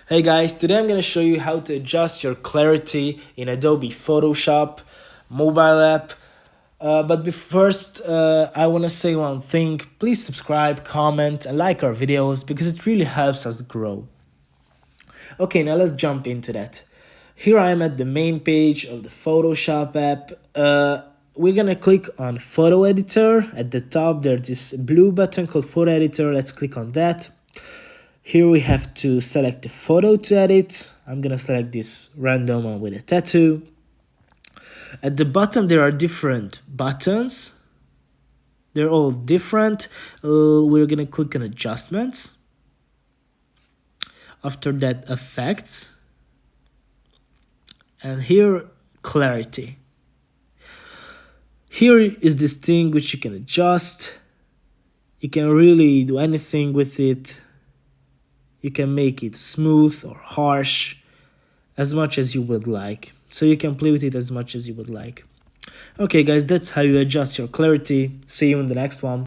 Hey guys, today I'm going to show you how to adjust your clarity in Adobe Photoshop mobile app. First, I want to say one thing. Please subscribe, comment, and like our videos because it really helps us grow. Okay, now let's jump into that. Here I am at the main page of the Photoshop app. We're gonna click on Photo Editor. At the top, there's this blue button called Photo Editor. Let's click on that. Here we have to select the photo to edit. I'm gonna select this random one with a tattoo. At the bottom, there are different buttons. They're all different. We're gonna click on Adjustments. After that, Effects. And here, Clarity. Here is this thing which you can adjust. You can really do anything with it. You can make it smooth or harsh as much as you would like. So you can play with it as much as you would like. Okay guys, that's how you adjust your clarity. See you in the next one.